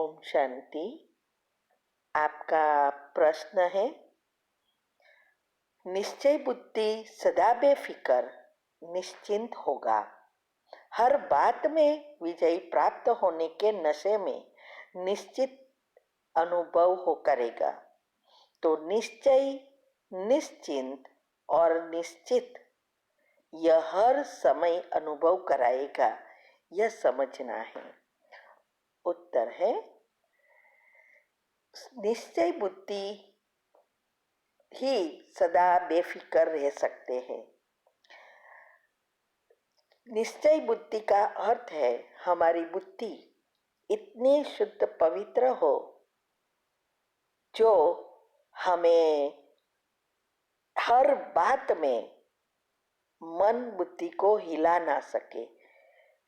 ओम शांति। आपका प्रश्न है, निश्चय बुद्धि सदा बेफिक्र निश्चिंत होगा, हर बात में विजय प्राप्त होने के नशे में निश्चित अनुभव हो करेगा। तो निश्चय, निश्चिंत और निश्चित यह हर समय अनुभव कराएगा, यह समझना है। उत्तर है, निश्चय बुद्धि ही सदा बेफिक्र रह सकते हैं। निश्चय बुद्धि का अर्थ है हमारी बुद्धि इतनी शुद्ध पवित्र हो जो हमें हर बात में मन बुद्धि को हिला ना सके।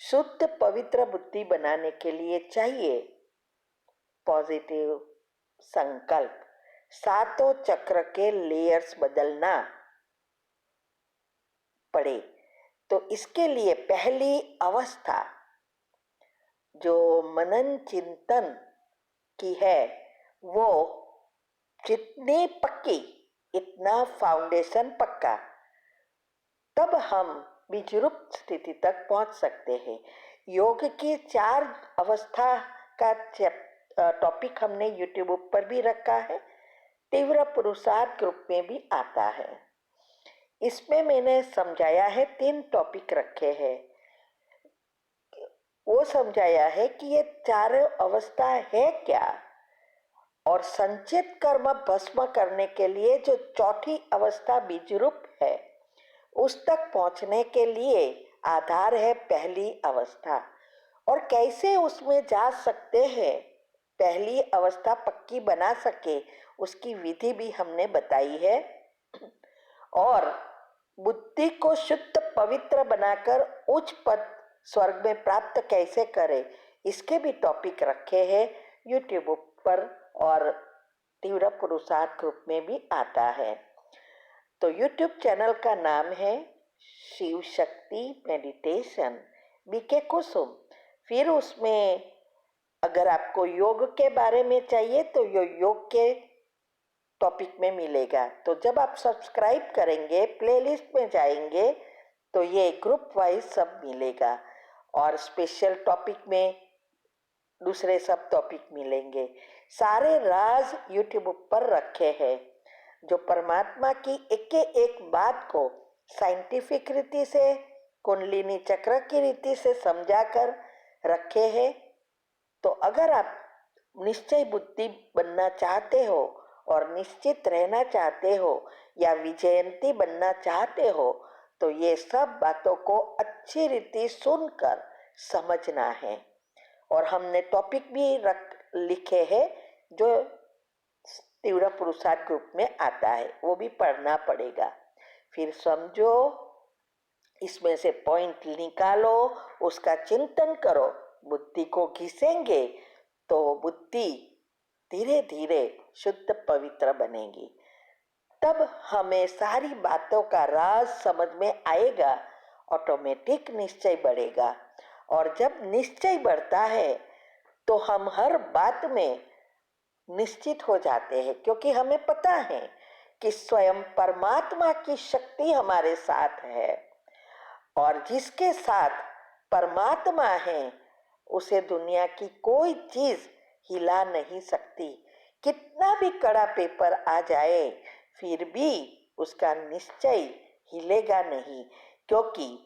शुद्ध पवित्र बुद्धि बनाने के लिए चाहिए पॉजिटिव संकल्प, सातों चक्र के लेयर्स बदलना पड़े। तो इसके लिए पहली अवस्था जो मनन चिंतन की है, वो जितनी पक्की इतना फाउंडेशन पक्का, तब हम बीजरूप स्थिति तक पहुंच सकते हैं। योग की 4 अवस्था का टॉपिक हमने यूट्यूब पर भी रखा है, तीव्र पुरुषार्थ ग्रुप में भी आता है। इसमें मैंने समझाया है, 3 टॉपिक रखे हैं। वो समझाया है कि ये 4 अवस्था है क्या, और संचित कर्म भस्म करने के लिए जो चौथी अवस्था बीजरूप है, उस तक पहुंचने के लिए आधार है पहली अवस्था, और कैसे उसमें जा सकते हैं, पहली अवस्था पक्की बना सके, उसकी विधि भी हमने बताई है। और बुद्धि को शुद्ध पवित्र बनाकर उच्च पद स्वर्ग में प्राप्त कैसे करें, इसके भी टॉपिक रखे हैं यूट्यूब पर, और तीव्र पुरुषार्थ ग्रुप में भी आता है। तो यूट्यूब चैनल का नाम है शिव शक्ति मेडिटेशन बीके कुसुम। फिर उसमें अगर आपको योग के बारे में चाहिए तो योग के टॉपिक में मिलेगा। तो जब आप सब्सक्राइब करेंगे, प्लेलिस्ट में जाएंगे, तो ये ग्रुप वाइज सब मिलेगा, और स्पेशल टॉपिक में दूसरे सब टॉपिक मिलेंगे। सारे राज यूट्यूब पर रखे हैं, जो परमात्मा की एक बात को साइंटिफिक रीति से, कुंडलिनी चक्र की रीति से समझाकर रखे हैं। तो अगर आप निश्चय बुद्धि बनना चाहते हो और निश्चित रहना चाहते हो, या विजयंती बनना चाहते हो, तो ये सब बातों को अच्छी रीति सुनकर समझना है। और हमने टॉपिक भी लिखे हैं जो तीव्र पुरुषार्थ ग्रुप में आता है, वो भी पढ़ना पड़ेगा। फिर समझो, इसमें से पॉइंट निकालो, उसका चिंतन करो, बुद्धि को घिसेंगे तो बुद्धि धीरे धीरे शुद्ध पवित्र बनेगी। तब हमें सारी बातों का राज समझ में आएगा, ऑटोमेटिक निश्चय बढ़ेगा। और जब निश्चय बढ़ता है तो हम हर बात में निश्चित हो जाते हैं, क्योंकि हमें पता है कि स्वयं परमात्मा की शक्ति हमारे साथ है, और जिसके साथ परमात्मा है उसे दुनिया की कोई चीज हिला नहीं सकती। कितना भी कड़ा पेपर आ जाए, फिर भी उसका निश्चय हिलेगा नहीं, क्योंकि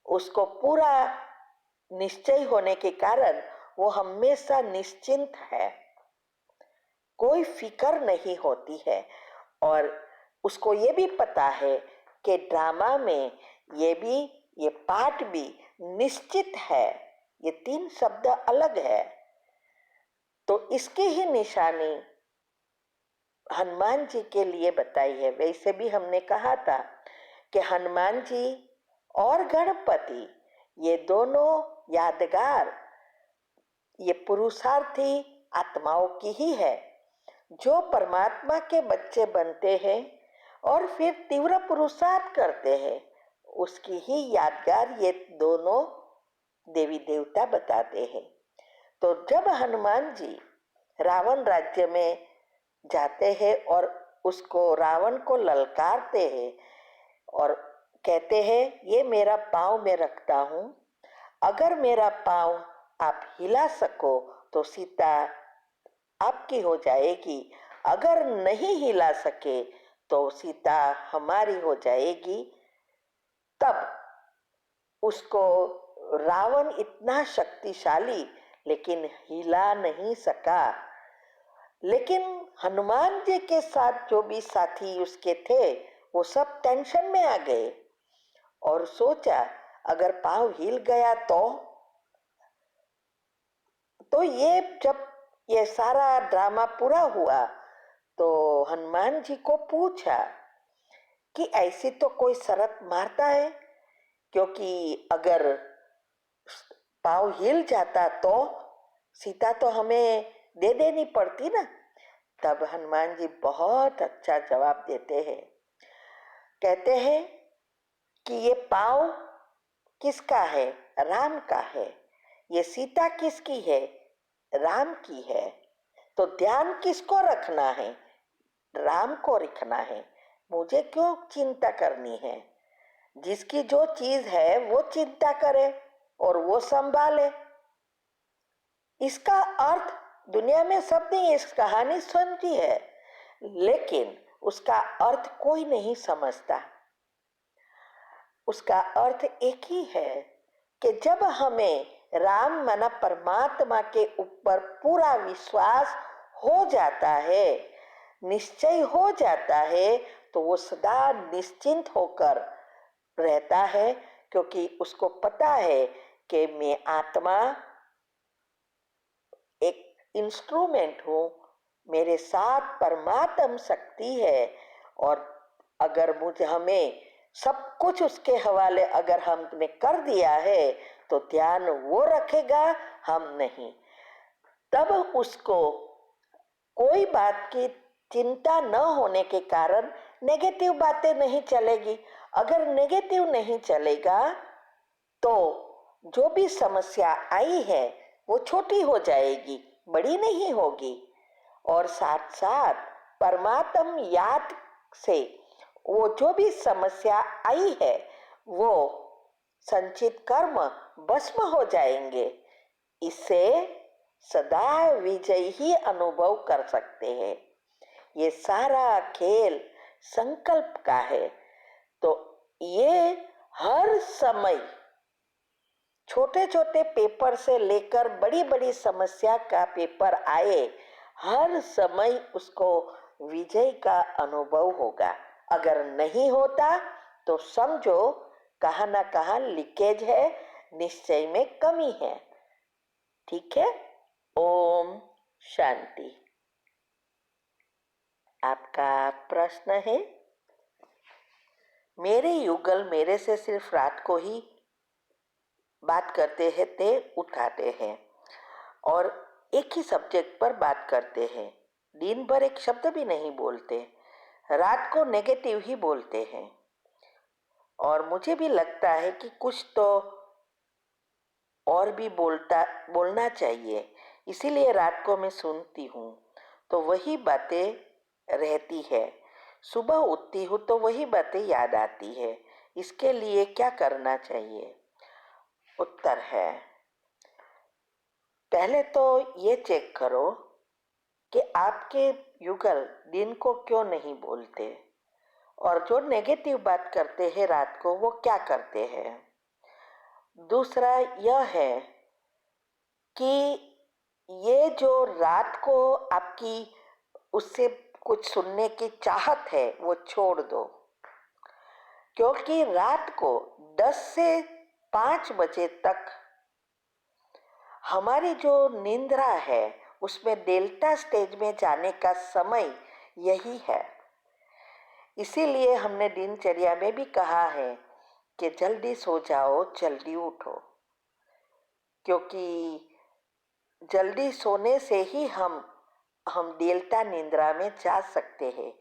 उसको पूरा निश्चय होने के कारण वो हमेशा निश्चिंत है, कोई फिक्र नहीं होती है। और उसको ये भी पता है कि ड्रामा में ये पाठ भी निश्चित है, ये 3 शब्द अलग है। तो इसकी ही निशानी हनुमान जी के लिए बताई है। वैसे भी हमने कहा था कि हनुमान जी और गणपति, ये दोनों यादगार, ये पुरुषार्थी आत्माओं की ही है, जो परमात्मा के बच्चे बनते हैं और फिर तीव्र पुरुषार्थ करते हैं, उसकी ही यादगार ये दोनों देवी देवता बताते हैं। तो जब हनुमान जी रावण राज्य में जाते हैं और उसको रावण को ललकारते हैं और कहते हैं ये मेरा पाँव मैं रखता हूँ, अगर मेरा पाँव आप हिला सको तो सीता आपकी हो जाएगी, अगर नहीं हिला सके तो सीता हमारी हो जाएगी। तब उसको रावण इतना शक्तिशाली लेकिन हिला नहीं सका। लेकिन हनुमान जी के साथ जो भी साथी उसके थे वो सब टेंशन में आ गए और सोचा अगर पाँव हिल गया तो ये जब ये सारा ड्रामा पूरा हुआ तो हनुमान जी को पूछा कि ऐसी तो कोई शर्त मारता है, क्योंकि अगर पाँव हिल जाता तो सीता तो हमें दे देनी पड़ती ना। तब हनुमान जी बहुत अच्छा जवाब देते हैं, कहते हैं कि ये पाँव किसका है? राम का है। ये सीता किसकी है? राम की है। तो ध्यान किसको रखना है? राम को रखना है। मुझे क्यों चिंता करनी है? जिसकी जो चीज है वो चिंता करे और वो संभाले। इसका अर्थ दुनिया में सबने इस कहानी समझी है, लेकिन उसका अर्थ कोई नहीं समझता। उसका अर्थ एक ही है कि जब हमें राम माना परमात्मा के ऊपर पूरा विश्वास हो जाता है, निश्चय हो जाता है, तो वो सदा निश्चिंत होकर रहता है, क्योंकि उसको पता है कि मैं आत्मा एक इंस्ट्रूमेंट हूँ, मेरे साथ परमात्म शक्ति है और अगर मुझे हमें सब कुछ उसके हवाले अगर हमने कर दिया है तो ध्यान वो रखेगा, हम नहीं। तब उसको कोई बात की चिंता न होने के कारण नेगेटिव बातें नहीं चलेगी। अगर नेगेटिव नहीं चलेगा तो जो भी समस्या आई है वो छोटी हो जाएगी, बड़ी नहीं होगी। और साथ साथ परमात्म याद से वो जो भी समस्या आई है वो संचित कर्म भस्म हो जाएंगे। इससे सदा विजय ही अनुभव कर सकते हैं। ये सारा खेल संकल्प का है। तो ये हर समय छोटे छोटे पेपर से लेकर बड़ी बड़ी समस्या का पेपर आए, हर समय उसको विजय का अनुभव होगा। अगर नहीं होता तो समझो कहाँ ना कहाँ लीकेज है, निश्चय में कमी है। ठीक है। ओम शांति। आपका प्रश्न है, मेरे युगल मेरे से सिर्फ रात को ही बात करते हैं, ते उठाते हैं और एक ही सब्जेक्ट पर बात करते हैं, दिन भर एक शब्द भी नहीं बोलते, रात को नेगेटिव ही बोलते हैं। और मुझे भी लगता है कि कुछ तो और भी बोलना चाहिए, इसीलिए रात को मैं सुनती हूँ तो वही बातें रहती है। सुबह उठती हूँ तो वही बातें याद आती है। इसके लिए क्या करना चाहिए? उत्तर है, पहले तो ये चेक करो कि आपके युगल दिन को क्यों नहीं बोलते और जो नेगेटिव बात करते हैं रात को वो क्या करते हैं। दूसरा यह है कि ये जो रात को आपकी उससे कुछ सुनने की चाहत है वो छोड़ दो, क्योंकि रात को 10 से 5 बजे तक हमारी जो निंद्रा है उसमें डेल्टा स्टेज में जाने का समय यही है। इसीलिए हमने दिनचर्या में भी कहा है कि जल्दी सो जाओ, जल्दी उठो, क्योंकि जल्दी सोने से ही हम डेल्टा निंद्रा में जा सकते हैं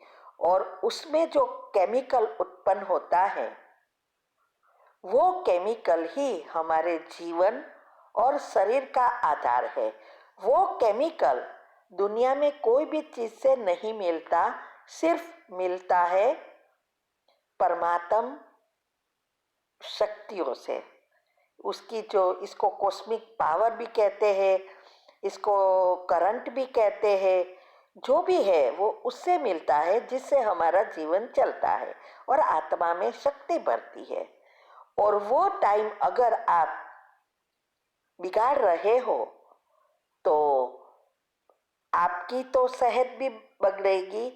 और उसमें जो केमिकल उत्पन्न होता है वो केमिकल ही हमारे जीवन और शरीर का आधार है। वो केमिकल दुनिया में कोई भी चीज से नहीं मिलता, सिर्फ मिलता है परमात्म शक्तियों से। उसकी जो, इसको कॉस्मिक पावर भी कहते हैं, इसको करंट भी कहते हैं, जो भी है वो उससे मिलता है जिससे हमारा जीवन चलता है और आत्मा में शक्ति बढ़ती है। और वो टाइम अगर आप बिगाड़ रहे हो तो आपकी तो सेहत भी बिगड़ेगी,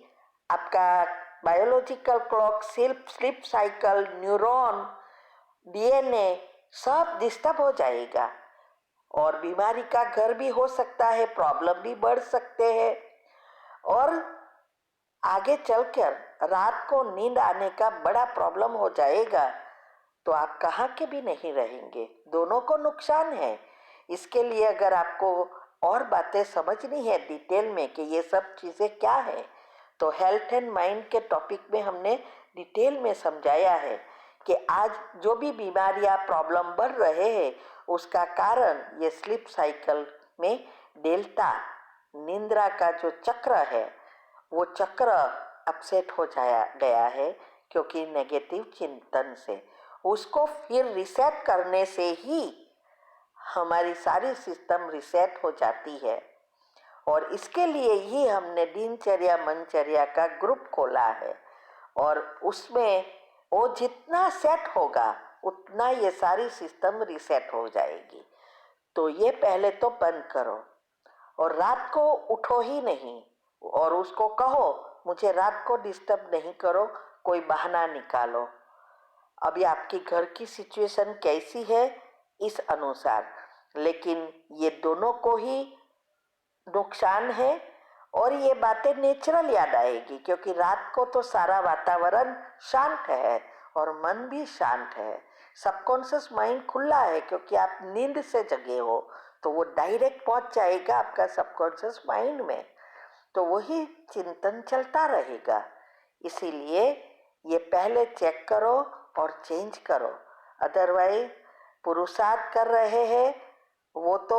आपका biological clock, sleep cycle, neuron, DNA सब डिस्टर्ब हो जाएगा और बीमारी का घर भी हो सकता है, प्रॉब्लम भी बढ़ सकते हैं और आगे चलकर रात को नींद आने का बड़ा प्रॉब्लम हो जाएगा तो आप कहाँ के भी नहीं रहेंगे। दोनों को नुकसान है। इसके लिए अगर आपको और बातें समझनी है डिटेल में कि ये सब चीज़ें क्या है, तो हेल्थ एंड माइंड के टॉपिक में हमने डिटेल में समझाया है कि आज जो भी बीमारियां, प्रॉब्लम बढ़ रहे हैं उसका कारण ये स्लीप साइकिल में डेल्टा निंद्रा का जो चक्र है वो चक्र अपसेट हो जाया गया है, क्योंकि नेगेटिव चिंतन से। उसको फिर रिसेट करने से ही हमारी सारी सिस्टम रिसेट हो जाती है और इसके लिए ही हमने दिनचर्या मनचर्या का ग्रुप खोला है और उसमें वो जितना सेट होगा उतना ये सारी सिस्टम रिसेट हो जाएगी। तो ये पहले तो बंद करो और रात को उठो ही नहीं और उसको कहो मुझे रात को डिस्टर्ब नहीं करो, कोई बहाना निकालो। अभी आपकी घर की सिचुएशन कैसी है इस अनुसार, लेकिन ये दोनों को ही नुकसान है और ये बातें नेचुरल याद आएगी, क्योंकि रात को तो सारा वातावरण शांत है और मन भी शांत है। सबकॉन्शियस माइंड खुला है क्योंकि आप नींद से जगे हो, तो वो डायरेक्ट पहुंच जाएगा आपका सबकॉन्शियस माइंड में, तो वही चिंतन चलता रहेगा। इसीलिए ये पहले चेक करो और चेंज करो। अदरवाइज पुरुषार्थ कर रहे हैं वो तो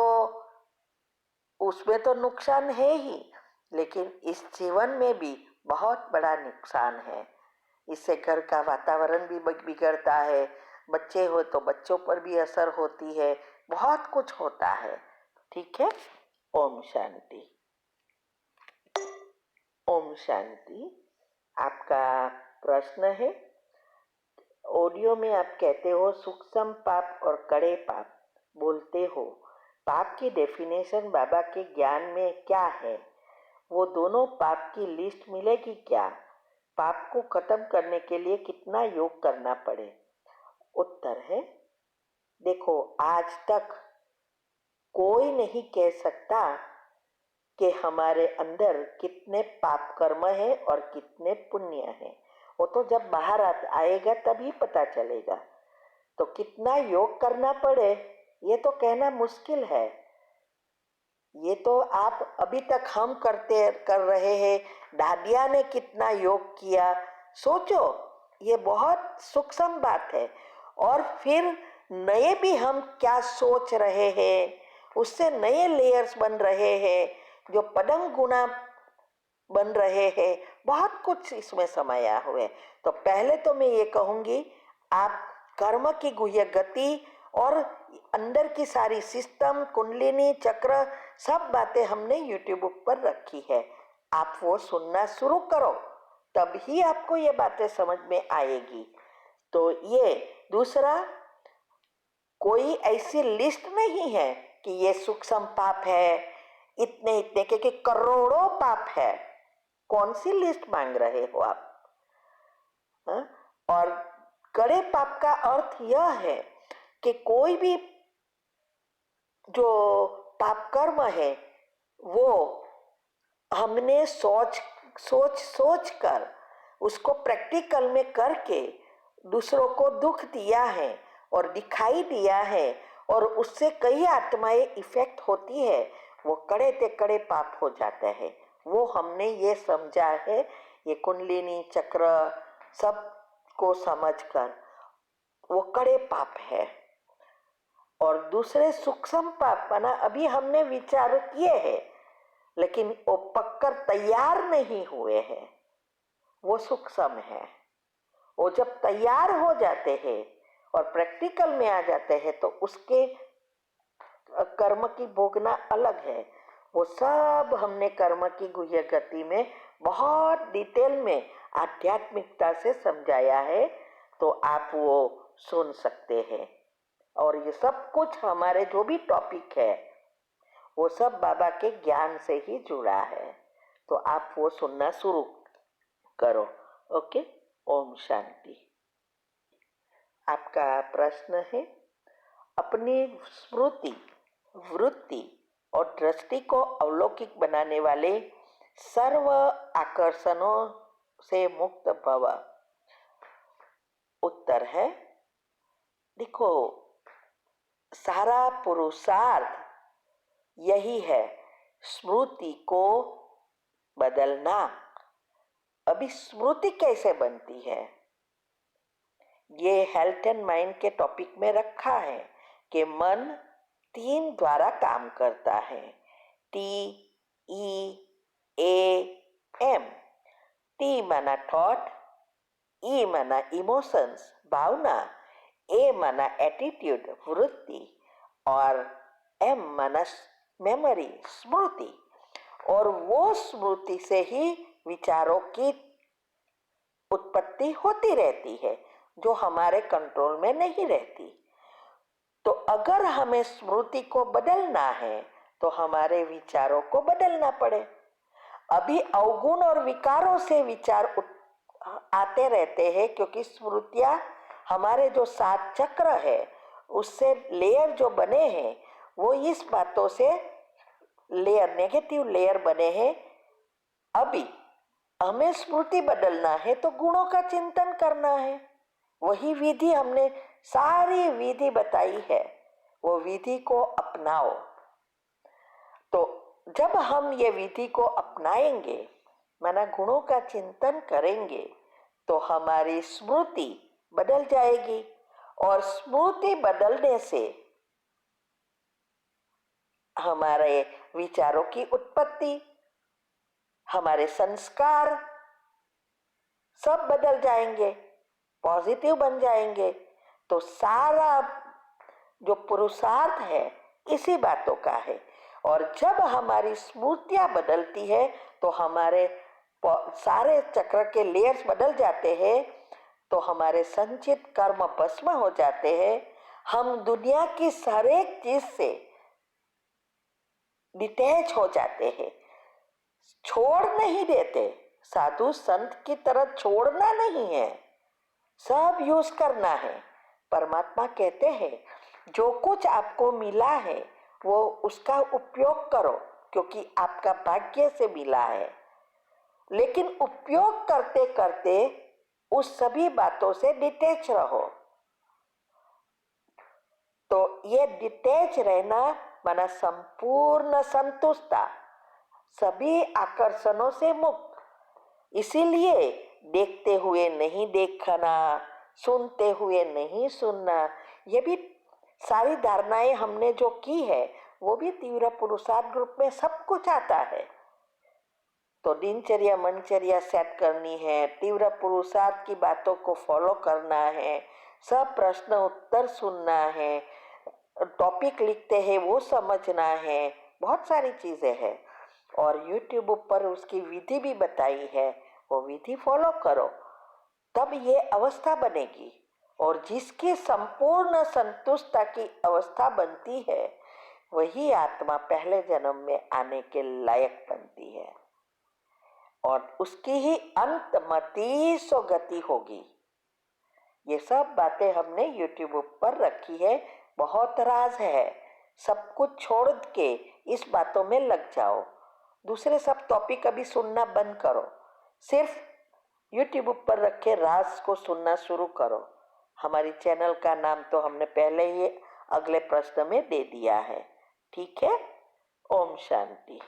उसमें तो नुकसान है ही, लेकिन इस जीवन में भी बहुत बड़ा नुकसान है। इससे घर का वातावरण भी बिगड़ता है, बच्चे हो तो बच्चों पर भी असर होती है, बहुत कुछ होता है। ठीक है। ओम शांति। ओम शांति। आपका प्रश्न है, ऑडियो में आप कहते हो सूक्ष्म पाप और कड़े पाप बोलते हो, पाप की डेफिनेशन बाबा के ज्ञान में क्या है? वो दोनों पाप की लिस्ट मिलेगी क्या? पाप को खत्म करने के लिए कितना योग करना पड़े? उत्तर है, देखो आज तक कोई नहीं कह सकता कि हमारे अंदर कितने पाप कर्म है और कितने पुण्य है। वो तो जब बाहर आएगा तभी पता चलेगा। तो कितना योग करना पड़े ये तो कहना मुश्किल है। ये तो आप अभी तक हम कर रहे हैं, दादिया ने कितना योग किया, सोचो, ये बहुत सूक्ष्म बात है। और फिर नए भी हम क्या सोच रहे हैं, उससे नए लेयर्स बन रहे हैं, जो पदम गुना बन रहे हैं, बहुत कुछ इसमें समाया हुए। तो पहले तो मैं ये कहूंगी, आप कर्म की गुह्य गति और अंदर की सारी सिस्टम, कुंडलिनी चक्र, सब बातें हमने यूट्यूब पर रखी है, आप वो सुनना शुरू करो, तभी आपको ये बातें समझ में आएगी। तो ये दूसरा, कोई ऐसी लिस्ट नहीं है कि ये सूक्ष्म पाप है, इतने इतने के करोड़ों पाप है। कौन सी लिस्ट मांग रहे हो आप? हा? और कड़े पाप का अर्थ यह है कि कोई भी जो पाप कर्म है वो हमने सोच सोच सोच कर उसको प्रैक्टिकल में करके दूसरों को दुख दिया है और दिखाई दिया है और उससे कई आत्माएं इफेक्ट होती है, वो कड़े ते कड़े पाप हो जाते हैं। वो हमने ये समझा है, ये कुंडलिनी चक्र सब को समझकर वो कड़े पाप है। और दूसरे सूक्ष्म पाप ना अभी हमने विचार किए हैं, लेकिन लेकिन वो पककर तैयार नहीं हुए हैं, वो सूक्ष्म है। वो जब तैयार हो जाते हैं और प्रैक्टिकल में आ जाते हैं तो उसके कर्म की भोगना अलग है। वो सब हमने कर्म की गुह्य गति में बहुत डिटेल में आध्यात्मिकता से समझाया है, तो आप वो सुन सकते हैं। और ये सब कुछ हमारे जो भी टॉपिक है वो सब बाबा के ज्ञान से ही जुड़ा है, तो आप वो सुनना शुरू करो। ओके, ओम शांति। आपका प्रश्न है, अपनी स्मृति, वृत्ति और दृष्टि को अलौकिक बनाने वाले सर्व आकर्षणों से मुक्त भव। उत्तर है, देखो, सारा पुरुषार्थ यही है, स्मृति को बदलना। अभी स्मृति कैसे बनती है, ये हेल्थ एंड माइंड के टॉपिक में रखा है कि मन 3 द्वारा काम करता है, TEAM। T माना थॉट, E माना इमोशंस, भावना, A माना एटीट्यूड, वृत्ति, और M माना मेमोरी, स्मृति। और वो स्मृति से ही विचारों की उत्पत्ति होती रहती है जो हमारे कंट्रोल में नहीं रहती। तो अगर हमें स्मृति को बदलना है तो हमारे विचारों को बदलना पड़े। अभी अवगुण और विकारों से विचार आते रहते हैं, क्योंकि स्मृतियाँ हमारे जो 7 चक्र है उससे लेयर जो बने हैं वो इस बातों से लेयर, नेगेटिव लेयर बने हैं। अभी हमें स्मृति बदलना है तो गुणों का चिंतन करना है। वही विधि हमने सारी विधि बताई है, वो विधि को अपनाओ। तो जब हम ये विधि को अपनाएंगे, माना गुणों का चिंतन करेंगे, तो हमारी स्मृति बदल जाएगी। और स्मृति बदलने से हमारे विचारों की उत्पत्ति, हमारे संस्कार सब बदल जाएंगे, पॉजिटिव बन जाएंगे। तो सारा जो पुरुषार्थ है इसी बातों का है। और जब हमारी स्मृतियाँ बदलती है तो हमारे सारे चक्र के लेयर्स बदल जाते हैं, तो हमारे संचित कर्म भस्म हो जाते हैं। हम दुनिया की हर एक चीज से डिटैच हो जाते हैं, छोड़ नहीं देते। साधु संत की तरह छोड़ना नहीं है, सब यूज करना है। परमात्मा कहते हैं जो कुछ आपको मिला है वो उसका उपयोग करो, क्योंकि आपका भाग्य से मिला है। लेकिन उपयोग करते करते उस सभी बातों से डिटैच रहो। तो ये डिटैच रहना माना संपूर्ण संतुष्टता, सभी आकर्षणों से मुक्त। इसीलिए देखते हुए नहीं देखना, सुनते हुए नहीं सुनना, ये भी सारी धारणाएं हमने जो की है वो भी तीव्र पुरुषार्थ ग्रुप में सब कुछ आता है। तो दिनचर्या मनचर्या सेट करनी है, तीव्र पुरुषार्थ की बातों को फॉलो करना है, सब प्रश्न उत्तर सुनना है, टॉपिक लिखते हैं वो समझना है, बहुत सारी चीजें हैं। और YouTube पर उसकी विधि भी बताई है, वो विधि फॉलो करो, तब ये अवस्था बनेगी। और जिसकी संपूर्ण संतुष्टता की अवस्था बनती है वही आत्मा पहले जन्म में आने के लायक बनती है, और उसकी ही अंतमति सो गति होगी। ये सब बातें हमने YouTube पर रखी है, बहुत राज है। सब कुछ छोड़ के इस बातों में लग जाओ, दूसरे सब टॉपिक अभी सुनना बंद करो, सिर्फ YouTube पर रखे राज को सुनना शुरू करो। हमारी चैनल का नाम तो हमने पहले ही अगले प्रश्न में दे दिया है, ठीक है। ओम शांति।